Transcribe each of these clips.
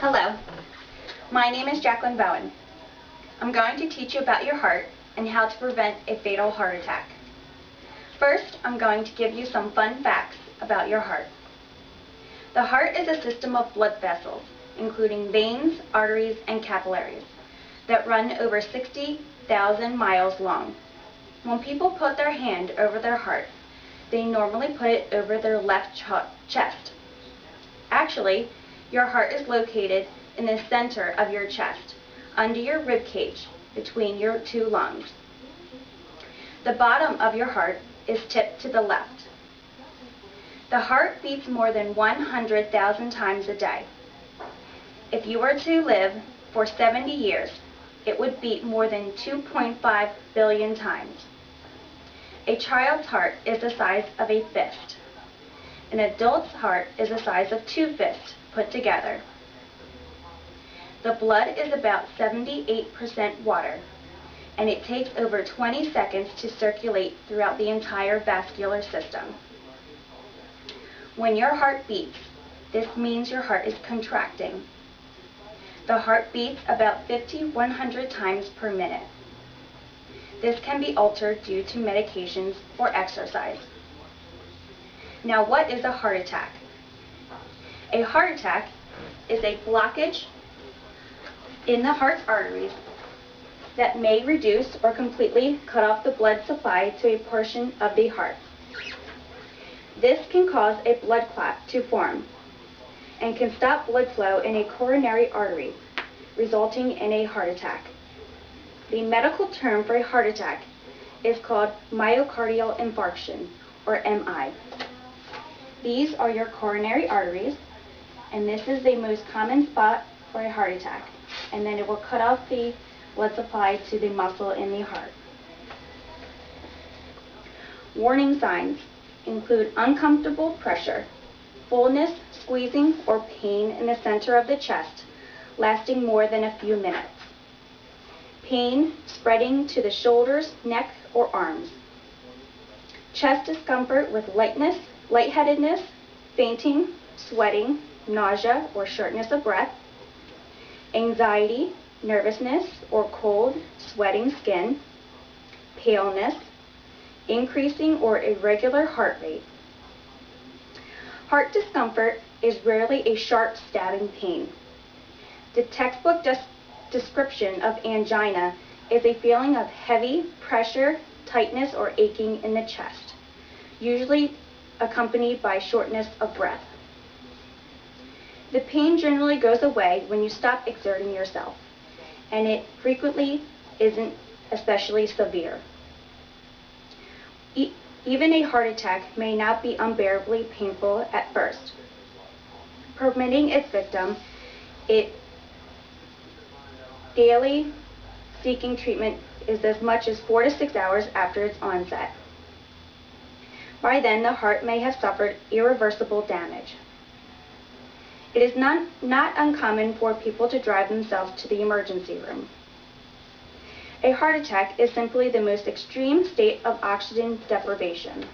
Hello, my name is Jacqueline Bowen. I'm going to teach you about your heart and how to prevent a fatal heart attack. First, I'm going to give you some fun facts about your heart. The heart is a system of blood vessels, including veins, arteries, and capillaries, that run over 60,000 miles long. When people put their hand over their heart, they normally put it over their left chest. Actually, your heart is located in the center of your chest, under your rib cage, between your two lungs. The bottom of your heart is tipped to the left. The heart beats more than 100,000 times a day. If you were to live for 70 years, it would beat more than 2.5 billion times. A child's heart is the size of a fist. An adult's heart is the size of two fists put together. The blood is about 78% water, and it takes over 20 seconds to circulate throughout the entire vascular system. When your heart beats, this means your heart is contracting. The heart beats about 5,100 times per minute. This can be altered due to medications or exercise. Now, what is a heart attack? A heart attack is a blockage in the heart's arteries that may reduce or completely cut off the blood supply to a portion of the heart. This can cause a blood clot to form and can stop blood flow in a coronary artery, resulting in a heart attack. The medical term for a heart attack is called myocardial infarction, or MI. These are your coronary arteries, and this is the most common spot for a heart attack, and then it will cut off the blood supply to the muscle in the heart. Warning signs include uncomfortable pressure, fullness, squeezing, or pain in the center of the chest, lasting more than a few minutes. Pain spreading to the shoulders, neck, or arms. Chest discomfort with lightness, lightheadedness, fainting, sweating, nausea or shortness of breath. Anxiety, nervousness or cold, sweating skin. Paleness, increasing or irregular heart rate. Heart discomfort is rarely a sharp stabbing pain. The textbook description of angina is a feeling of heavy pressure, tightness, or aching in the chest, usually accompanied by shortness of breath. The pain generally goes away when you stop exerting yourself, and it frequently isn't especially severe. Even a heart attack may not be unbearably painful at first. Permitting its victim daily seeking treatment is as much as 4 to 6 hours after its onset. By then, the heart may have suffered irreversible damage. It is not uncommon for people to drive themselves to the emergency room. A heart attack is simply the most extreme state of oxygen deprivation.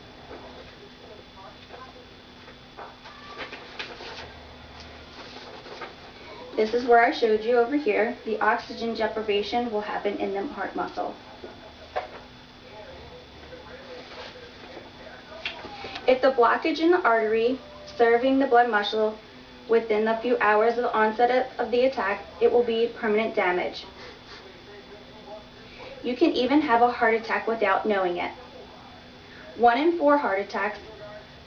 This is where I showed you over here. The oxygen deprivation will happen in the heart muscle. If the blockage in the artery serving the blood muscle within a few hours of the onset of the attack, it will be permanent damage. You can even have a heart attack without knowing it. 1 in 4 heart attacks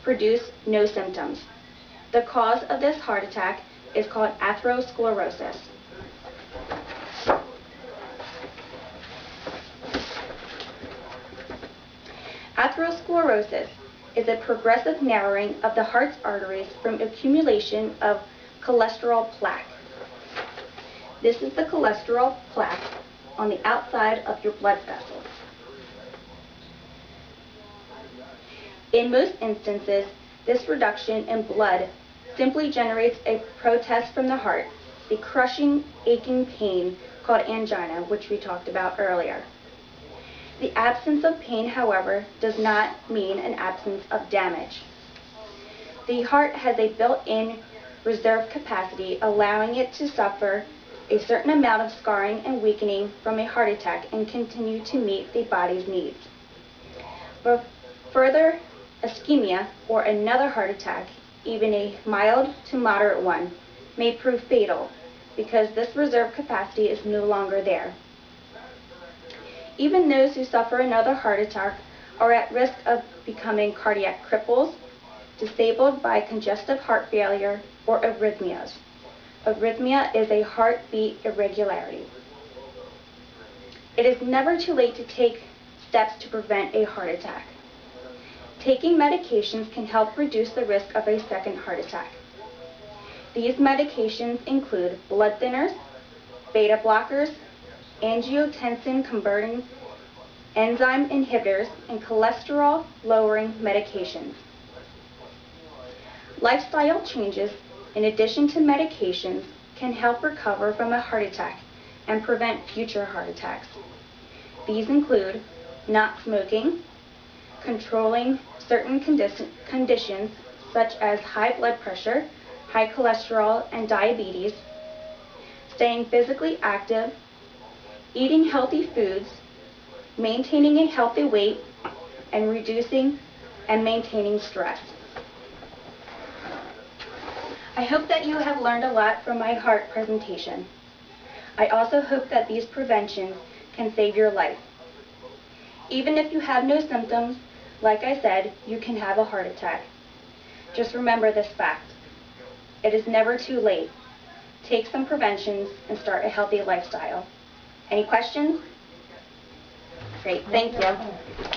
produce no symptoms. The cause of this heart attack is called atherosclerosis. Atherosclerosis is a progressive narrowing of the heart's arteries from accumulation of cholesterol plaque. This is the cholesterol plaque on the outside of your blood vessels. In most instances, this reduction in blood simply generates a protest from the heart, the crushing, aching pain called angina, which we talked about earlier. The absence of pain, however, does not mean an absence of damage. The heart has a built-in reserve capacity, allowing it to suffer a certain amount of scarring and weakening from a heart attack and continue to meet the body's needs. For further ischemia or another heart attack, even a mild to moderate one, may prove fatal because this reserve capacity is no longer there. Even those who suffer another heart attack are at risk of becoming cardiac cripples, disabled by congestive heart failure, or arrhythmias. Arrhythmia is a heartbeat irregularity. It is never too late to take steps to prevent a heart attack. Taking medications can help reduce the risk of a second heart attack. These medications include blood thinners, beta blockers, angiotensin-converting enzyme inhibitors, and cholesterol-lowering medications. Lifestyle changes, in addition to medications, can help recover from a heart attack and prevent future heart attacks. These include not smoking, controlling certain conditions such as high blood pressure, high cholesterol, and diabetes, staying physically active, eating healthy foods, maintaining a healthy weight, and reducing and maintaining stress. I hope that you have learned a lot from my heart presentation. I also hope that these preventions can save your life. Even if you have no symptoms, like I said, you can have a heart attack. Just remember this fact. It is never too late. Take some preventions and start a healthy lifestyle. Any questions? Great, thank you.